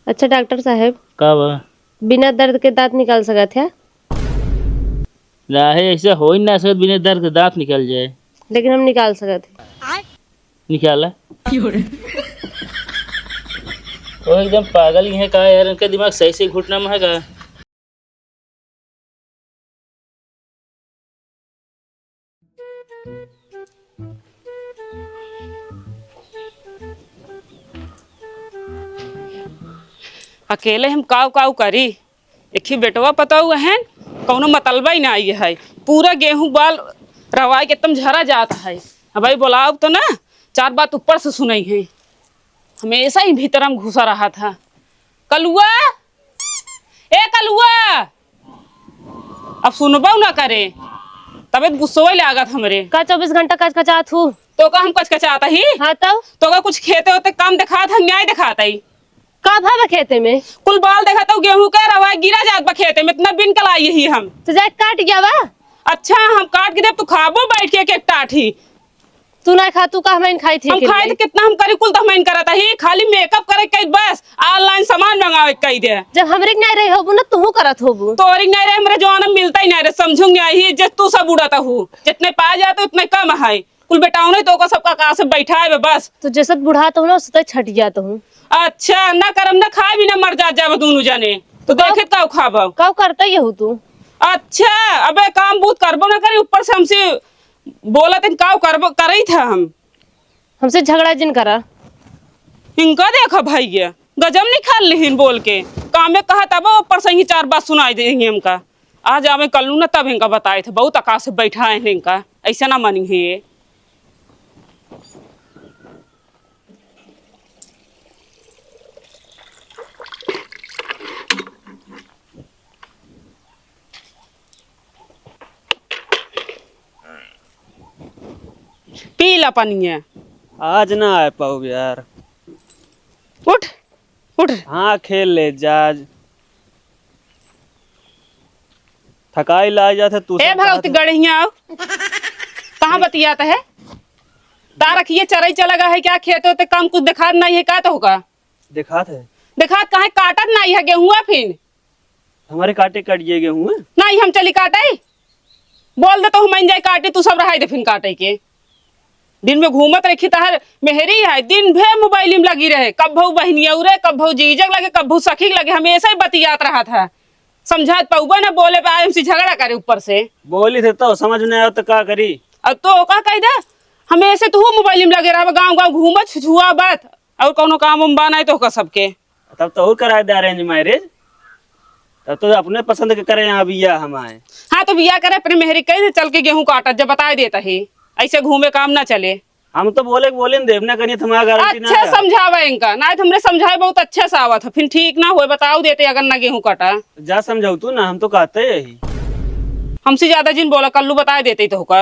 अच्छा डॉक्टर साहब, का बा? बिना दर्द के दांत निकाल सकत है? लाहे ऐसा हो ही ना सकत बिना दर्द के दांत निकल जाए। लेकिन हम निकाल सकत है। निकाला। वो एकदम पागल ही है का यार, इनका दिमाग सही से घुटना में है का? अकेले हम काव काव करी। एक ही बेटवा पता हुआ है, कौनो मतलबा ही ना आई है। पूरा गेहूं बाल रवाई के एकदम झरा जाता है। अब भाई बोलाओ तो ना, चार बात ऊपर से सुनाई है। हमेशा ही भीतर हम घुसा रहा था। कलुआ, ए कलुआ, अब सुनबो ना करे, तबियत गुस्सोई लागत हमरे। का 24 घंटा कचकचात हूँ? तो का हम कचकचाता ही? हाँ तब तो का कुछ खेते होते काम दिखाता, न्याय दिखाता ही। का भाव खेते में? कुल बाल देखा तो गेहूं का रवाई गिरा जात बा खेते में, इतना बिन कलाई ही हम। तो जाए काट गया बा। अच्छा हम काट के दे, तू खाबो बैठ के एक टाठी। तू ना खा, तू का हम खाई थी? हम खाए तो कितना हम करी, कुल तो हम करता ही। खाली मेकअप करे कई, बस ऑनलाइन सामान मंगावे कई दे। जब हमरे नहीं रही होबू ना, तू करत होबू। तो और नहीं रहे हमरे जवान मिलता ही नहीं रहे, समझूंगी ही जे तू सब उड़ाता हूँ। जितने पाए जाते उतने कम है। कुल बेटाओ नहीं तो का सबका कहा से बैठा है बस। तो जैसे बुढ़ाता हूँ ना, उससे छट जाता हूँ। अच्छा ना करम ना खाए भी ना मर जाए दोनों जाने। तो देखे का खाबो का करता ही हो तू? अच्छा अबे काम बूत करबो ना करी, ऊपर से हमसे बोला तीन का करबो करई था हम। हमसे झगड़ा जिन करा। इनका देखा भैया गजब निकाल लिहिन बोल के। काम में कहा तब ऊपर से ही चार बात सुनाई देंगे हमका। आज आवे कल ना तब इनका बताए थे, बहुत आकाश से बैठा है इनका, ऐसा ना मानी है ये। पी ला पानी है। आज ना आ पाओ यार। उठ उठ। हाँ खेल ले जा। थकाई ला जाते तू ए भगवती गढ़िया कहाँ बतियाता है? तारक ये चराई चला गया है क्या? खेत होते काम कुछ दिखा नहीं है का? तो होगा दिखा थे दिखा कहा काटत नहीं है गेहुआ फिर हमारे काटे कट गए गेहूं। नहीं हम चली काटे बोल दे तो हम जाए काटे, तू सब रहा दे फिर काटे के। दिन में घूमत रखी तहर मेहरी है, दिन भर मोबाइल में लगी रहे। कब भऊ बहनिया उरे, कब भऊ जीजक लगे, कब भऊ सखी लगे, हमेशा ही बतियात रहा था। समझात पौबा ना बोले पे हमसे झगड़ा करे ऊपर से। बोली थे तो समझ नहीं आया तो क्या करी। अब तो का कह दे, हमेशा तू मोबाइल में लगे रहा, गाँव गाँव घूमत छुआ बात और कोनो काम उम बनाए तो का सबके। तब तो और कराए दे अरेंज मैरिज, तब तो अपने पसंद के करे यहाँ बिया हमारे। हाँ तो बिया करे अपने मेहरी कह दे, चल के गेहूं काटत जब बता देता ही। ऐसे घूमे काम ना चले। हम तो बोले देव ना करिए तुम्हारा गारंटी ना अच्छा समझावा इनका ना, हमने समझाए बहुत अच्छा से आवा था, फिर ठीक ना हो बताओ देते अगर ना गेहूं काटा। जा समझाऊ तू ना, हम तो कहते यही। हमसे ज्यादा जिन बोला कल्लू बता देते तो का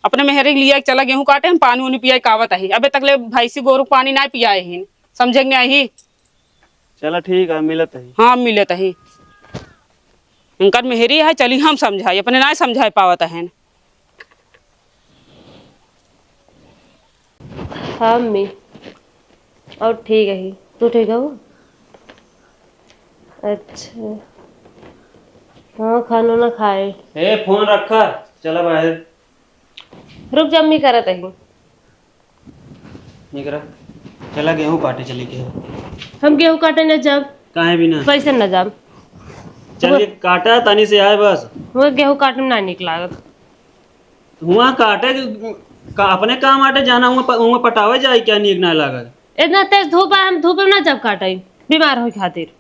अपने मेहरे लिया चला गेहूं काटे, हम पानी उनी पिया कावत ही। अबे तक ले भैंसी गोरू पानी ना पियाए ही, समझेंगे ही। चलो ठीक है मिलत है। हाँ मिलत ही इनका मेहरी है, चली हम समझाए, अपने ना समझाए पावत है। हाँ मम्मी और ठीक है ही। तू ठीक है वो? अच्छा हाँ खाना ना खाए। ए फोन रखा, चला बाहर। रुक जा मम्मी करत है। निकरा चला गेहूं काटे चली के। हम गेहूं काटे न जब काहे भी ना वैसे न जाब। चल काटा तनी से आए बस। वो गेहूं काटे में ना निकला। हुआ काटे का अपने काम आटे जाना हुआ पटावे जाए क्या नीक ना लागत। इतना तेज धूप है, हम धूप में ना जब काटे बीमार हो खातिर।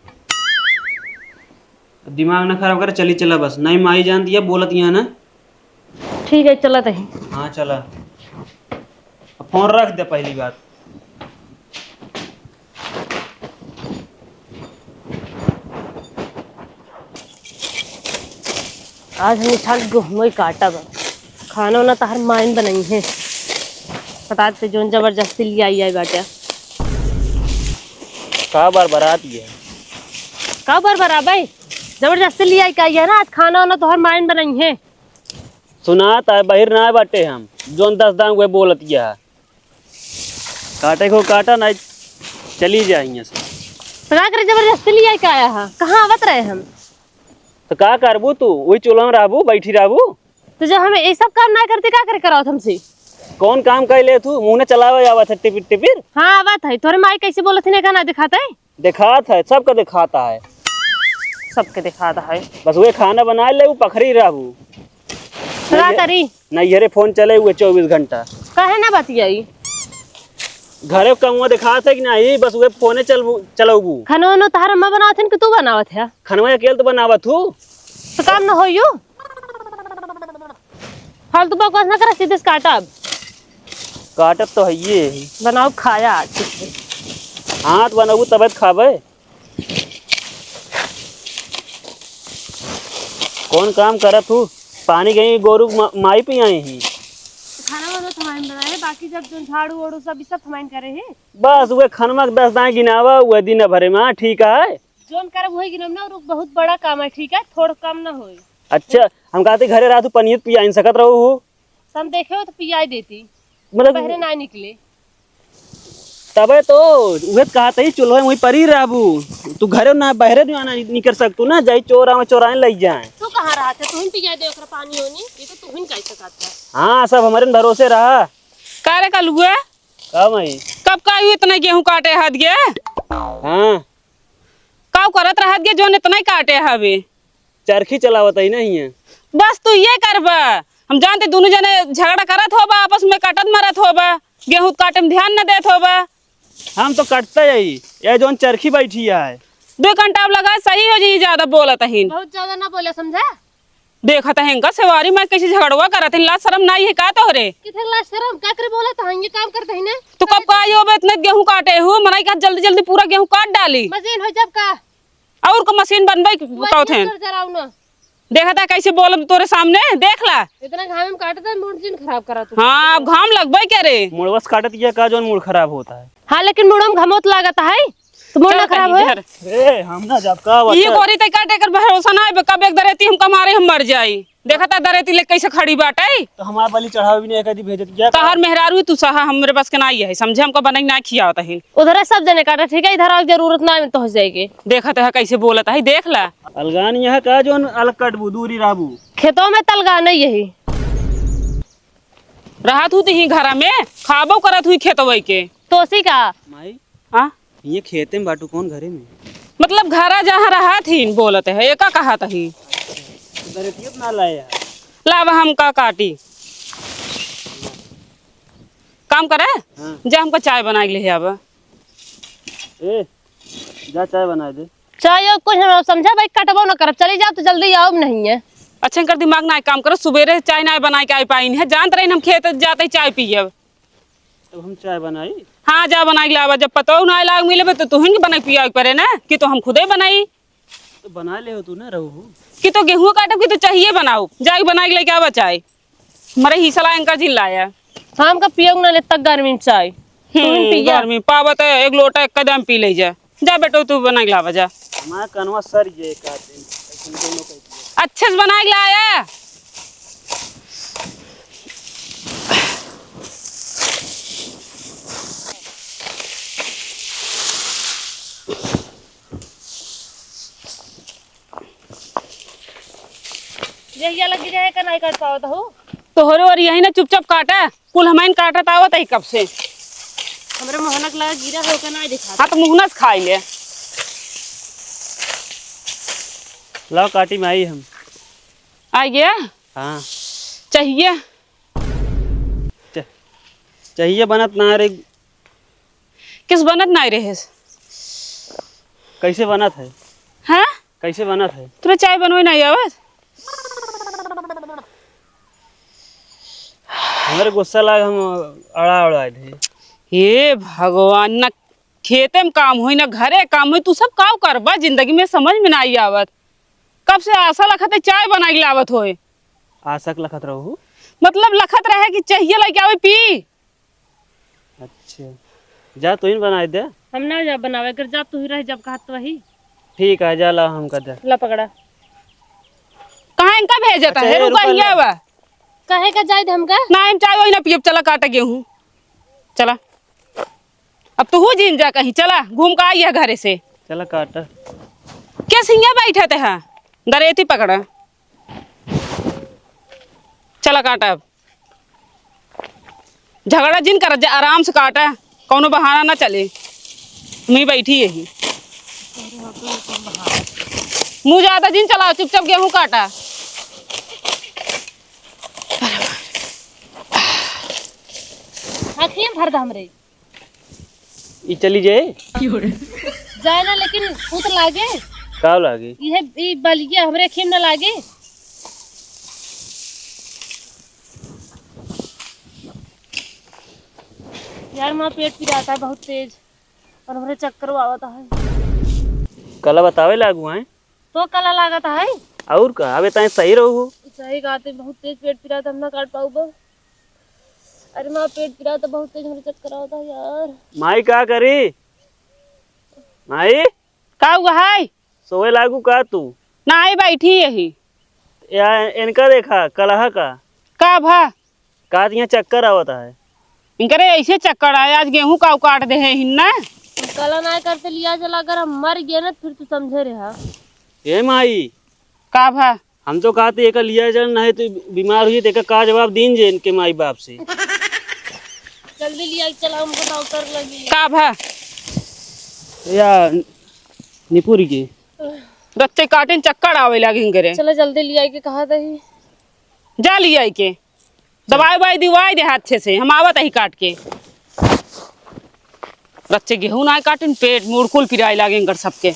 दिमाग ना खराब करे, चली चला बस। नहीं माई जान दिया बोलत यहाँ ना। ठीक है चलत है। हाँ चला, फोन रख दे पहली बात। आज हम छाल गेहूं काटा बा। खाना वाना तो हर माइन बनाई है, बता दे जोन जबरदस्ती लिया आई बाटे। का बार बरात है का बार बराबर जबरदस्ती लिया का है ना। आज खाना वाना तो हर माइन बनाई है। सुनात है बहिर ना बाटे, हम जोन 10 दाम हुए बोलत है। काटे को काटा नहीं चली जाए यहाँ से। तो का करे जबरदस्ती लिया के आया है? कहाँ आवत रहे हम? तो का करबू तू? वही चूल्हा में रहबू, बैठी रहबू। तो जब हमें ये सब काम ना करते का करे कराओ हमसे? कौन काम कर ले तू? मुँह ने चलावे आवत है टिपिर टिपिर। हाँ आवत है। तोरे माई कैसे बोलत है ना दिखाता है? दिखाता है, सबका दिखाता है। सबके दिखाता है। बस वे खाना बना ले, वो पखरी रहबू। तो का करी? नैहरे फोन चले हुए 24 घंटा। कहे ना बतियाई? घरे कमुआ दिखाता है कि नहीं, बस वे फोने चलबू। खाना वाना तार अम्मा बनावत है कि तू बनावत है? खनवा अकेले तो बनावत हूँ। तो काम ना हो यू फालतू बकवास ना कर, सीधे से काटा। अब काटत तो है ये बनाओ खाया। हाथ बनाबू तब खाबे। कौन काम करत हूँ? पानी गई गोरू माई पे आई ही। खाना वाना थमाइन बनाए, बाकी जब जो झाड़ू ओड़ू सब थमाइन करे हैं। बस वे खनवा 10 दाएं गिनावा हुआ दिन भरे में, ठीक है। जोन करब वही गिनम ना, और बहुत बड़ा काम है, ठीक है? थोड़ा काम ना होई। अच्छा, हम कहते घरे रात पनीर पिया इन सकत रहू हो। हम देखे हो तो पियाई देती, मतलब पहले ना निकले। तबे तो उहे कहते ही चूल्हे वही परी रहबू। तू घरे ना बहरे नहीं कर सकतू ना, जाई चोरा में चोराए लग जाए। तू कहाँ रहा था? तुम पिया दे ओकरा पानी होनी, ये तो तुम कह सकत है। हाँ, सब हमारे भरोसे रहा। का रे कलुआ, का मई कब का आयु इतना गेहूं काटे हद गे? हाँ, का करत रहत गे जोन इतना ही काटे हवे? चरखी चलावत ही नहीं है। बस तू ये करबा। हम जानते दोनों जने झगड़ा करत होबा, आपस में कटत मरत होबा, गेहूं काटे में ध्यान न देत होबा। हम तो कटते ही, ये जोन चरखी बैठी है। 2 घंटा अब लगा सही हो जी, ज्यादा बोलत हिन। बहुत ज्यादा ना बोले, समझा? देखत है इनका सवारी में कैसे झगड़वा करत हिन। लाज शरम नहीं है का तोहरे? किथे लाज शरम का करे बोला तो ये काम करते हैं ना। तू कब का आयु बे इतने गेहूं काटे हो? मनाई का जल्दी जल्दी पूरा गेहूं काट डाली मशीन हो जब का और को मशीन बनबई कहथे। जराऊ ना देखत है कैसे बोल तोरे सामने, देख ला। इतना घाम में काटता है, मशीन खराब करा तू। हाँ, अब घाम लगबई क्या रे? मुड़वस काटत ये का जोन मूड खराब होता है। हाँ लेकिन मुड़ो में घमोत लागत है, तो मुड़ ना खराब हो। ए हम ना जब का ये गोरी तय काटे कर भरोसा ना है, कब एक दरेती हम कमारे हम मर जाई। देखा था दरेती ले कैसे खड़ी बाटे। तो हमारा बलि चढ़ावे भी नहीं कदी भेजत क्या। तहर मेहरारू तू सहा हमरे पास के ना है, समझे? हमको बनाई ना खियावत है। उधर है सब जने काटा, ठीक है? इधर आके जरूरत ना है तो हो जाएगी। देखत है कैसे बोलत है, देख ला। अलगान यह का जोन अलग कटबू दूरी रहबू। खेतों में तलगा नहीं यही रहत हूँ ही घरा में, खाबो करत हुई खेतवई के। तो उसी का माई हाँ, ये खेते में बाटू कौन घरे में? मतलब घरा जहाँ रहत ही बोलत है, एका कहत ही। दरेतियत ना लाया। लावा हम का काटी काम करे। हाँ। जा हमको चाय बना ले अब। ए जा चाय बना दे। चाहे कुछ ना समझा भाई, कटबो ना करब, चली जाओ तो जल्दी आओ नहीं है। अच्छा इनकर दिमाग ना काम करो, सुबेरे चाय ना बना के आई पाई है। जानत रही हम खेत जाते चाय पियब। तो हम चाय बनाई। हाँ जा बना के लावा, जब पतो ना लाग मिले तो तुहिन के बना पिया पड़े ना, कि तो हम खुदे बनाई। तो बना ले हो तू ना रहू। कि तो गेहूं काटब की तो चाहिए बनाओ, जाके बना के लेके आवा चाय। हमारे ही सलाह इनका जिल लाया। हम का पियो ना ले तक गर्मी में चाय। तुम पिया गर्मी पावत है, एक लोटा एक कदम पी ले जा बेटो तू बना के लावा जा। हमारा कनवा सर ये काटे ऐसे दोनों का। अच्छे से बना के लाया। ये लगी जाए का नहीं काट पाओ तो हो। तोहरे और यही ना चुपचाप काटा, कुल हमाइन काटत आवत है कब से। हमरे मोहनक लगा गिरा हो का नहीं दिखा। हाँ तो मुहनस खाई ले। लाओ काटी में आई हम। आ गया? हाँ चाहिए चाहिए बनत ना रे। किस बनत नहीं रहे? कैसे बनत है? हाँ, कैसे बनत है? तुरे चाय बनवे नहीं आवत? हमारे गुस्सा लाग हम अड़ा उड़ा थे। हे भगवान, न खेते में काम हुई ना घरे काम हुई, तू सब काव करबा जिंदगी में समझ में नहीं आवत। कब से आशा लखत चाय बना के लावत होए। आशक लखत रहू। मतलब लखत रहे कि चाहिए लेके आवे पी। अच्छा जा तू ही बनाए दे। हम ना जब बनावे कर, जब तू ही रह जब कहत तो वही। ठीक है जा ला हम कर दे। ला पकड़ा। कहाँ इनका भेजता अच्छा, है? रुका ही आवा कहे का जाए हमका ना, हम चाय वही ना पियब। चला काटा गेहूं, चला अब तू हो जीन जा कहीं, चला घूम का आई है घरे से। चला काटा। क्या सिंह बैठे थे हाँ दरेती पकड़ा। चला काटा अब झगड़ा जिन कर आराम से काटा कौनो बहाना ना चले। मैं बैठी यही मुँह ज्यादा जिन चलाओ चुपचाप गेहूं काटा। आखिर भर दा हमरे ई चली जाए जाए ना, लेकिन भूत लागे का लागे। ये बलिया हमरे खेम ना लागे। यार माँ पेट पिराता है बहुत तेज और हमरे चक्कर आवता है। कला बतावे लागू हैं तो कला लागत है और का अबे ताए सही रहू। सही गाते बहुत तेज पेट पिराता, हम ना काट पाऊ बा। अरे माँ पेट पिराता बहुत तेज, हमरे चक्कर आवता है यार। माई का करी माई का हुआ है सोए लागू का तू। ना आई बैठी यही या इनका देखा कलहा का भा का यहाँ चक्कर आवता है। इनकरे ऐसे चक्कर आए आज गेहूं का काट दे है हिन्ना। कला ना करते लिया चला, अगर हम मर गए ना फिर तू समझे रहा। ए माई का भा हम तो कहते एक लिया जन नहीं तो बीमार हुई तो का जवाब दीन जे इनके माई बाप से। जल्दी लिया चला, हमको डॉक्टर लगी। का भा या निपुरी के रत्ते काटे चक्कर आवे लगे इनकरे। चलो जल्दी लिया के कहा दही। जा लिया के दवाई वाई दिवाई दे हाथ से हम आवत ही काट के। रच्चे गेहूं ना काटे पेट मुड़ कुल पिराए लागे इनकर सबके।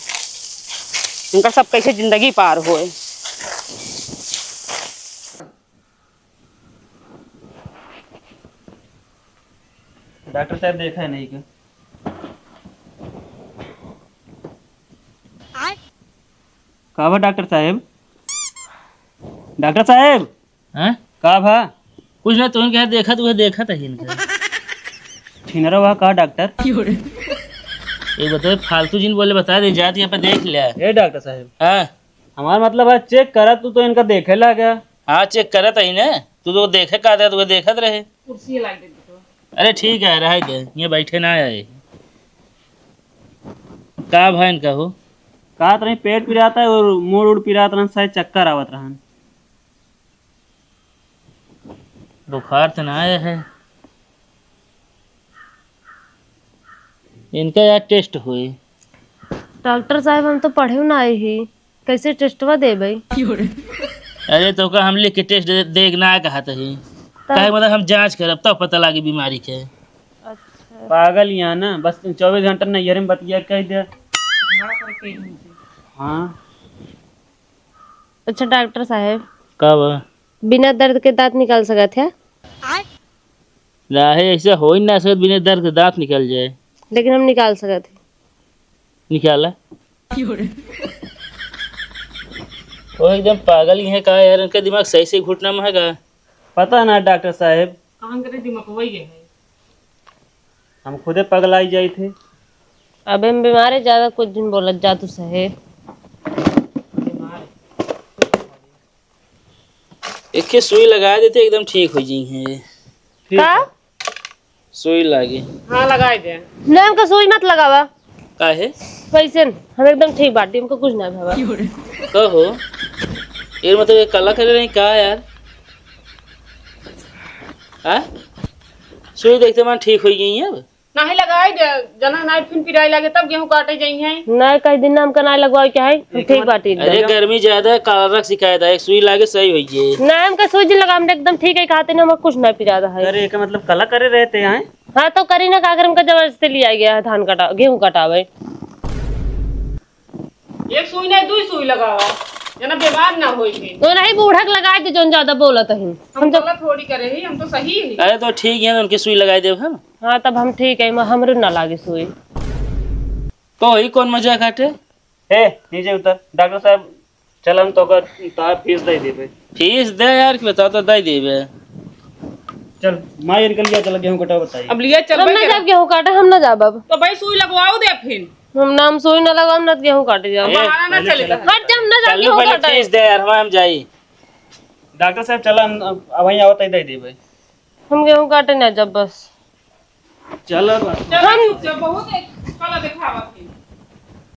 इनकर सब कैसे जिंदगी पार होए। डॉक्टर साहब देखा है नहीं क्या का भा डॉक्टर साहब। डॉक्टर साहब हाँ का भा कुछ ना तुमने क्या देखा तो देखा था इनका। छिनरा हुआ का डॉक्टर। ये बताओ फालतू जिन बोले बता दे जाती यहाँ पे देख लिया। ए डॉक्टर साहब हाँ हमारा मतलब है चेक करा तू तो इनका देखे ला क्या। हाँ चेक करा था ही ना, तू तो देखे का था तो देखत रहे। अरे ठीक है रह गए ये बैठे ना आए का भाई इनका हो का तरह पेट पिराता है और मोड़ उड़ पिरात रहन शायद चक्कर आवत रहन। बुखार तो ना आया है इनका यार टेस्ट हुए। डॉक्टर साहब हम तो पढ़े ना आए ही, कैसे टेस्टवा दे भाई। अरे तो का हम लिख के टेस्ट देखना कहा था ही कहे मतलब हम जांच करब तब पता लगी बीमारी के। अच्छा पागल यहाँ ना बस 24 घंटा नैहरे में बतिया कह दे। हाँ अच्छा डॉक्टर साहब कब बिना दर्द के दांत निकाल सकत है। राहे ऐसा हो ही ना सकत बिना दर्द के दांत निकल जाए। लेकिन हम निकाल सकत है। निकाला वो एकदम पागल ही है का यार, इनका दिमाग सही से घुटना में है का। पता ना डॉक्टर साहब कहां करे दिमाग वही है। हम खुदे पगलाई जाई थे। अब हम बीमार है ज्यादा कुछ दिन बोलत जा तू सहे। एक के सुई लगा देते एकदम ठीक हो जी है। का सुई लागे हां लगाई दे नाम का सुई मत लगावा का है पैसे हम एकदम ठीक बाटी, हमको कुछ ना भावा। कहो ये मतलब ये कला करे नहीं का यार। हाँ सुई देखते man ठीक हो गई है अब। नाही लगाई दे जना नाही फिर पिराई लागे तब गेहूं काटे जाई है। ना कई दिन नाम का ना लगवाओ क्या है, हम ठीक बाटी अरे गर्मी ज्यादा है काला शिकायत है, एक सुई लागे सही हो गई। नाम का सुई लगा हम एकदम ठीक है, खाते ना हम कुछ ना पिरादा है। अरे का मतलब कला करे रहते हैं। हाँ तो करी ना कागर हमका जबरदस्ती लिया गया है धान कटा गेहूं कटावे। एक सुई नहीं दुई सुई लगावा जना बीमार ना होई फिर। तो नहीं बूढ़क लगाए थे जोन ज्यादा बोलत है। हम तो थोड़ी करे ही हम तो सही है। अरे तो ठीक है उनकी सुई लगाई दे हम। हाँ तब हम ठीक है, हमरो ना लागे सुई। तो ही कौन मजा काटे ए नीचे उतर डॉक्टर साहब चल हम तो तार फीस दे देबे। फीस दे यार बता तो दे देबे। चल मां इनके लिए चल गेहूं कटाओ बताइए। अब लिया चल हम ना जाब गेहूं काटे, हम ना जाब अब। तो भाई सुई लगवाओ दे फिर हम नाम सुई ना लगाम ना गेहूं काटे जाओ। बहाना ना चलेगा। हट जा, हम ना जाब चलो गेहूं पहले काटे। फीस दे यार हम जाई। डॉक्टर साहब चल हम अब वहीं आवत दे देबे। हम गेहूं काटे ना जब बस चल हम बहुत कला दिखावा।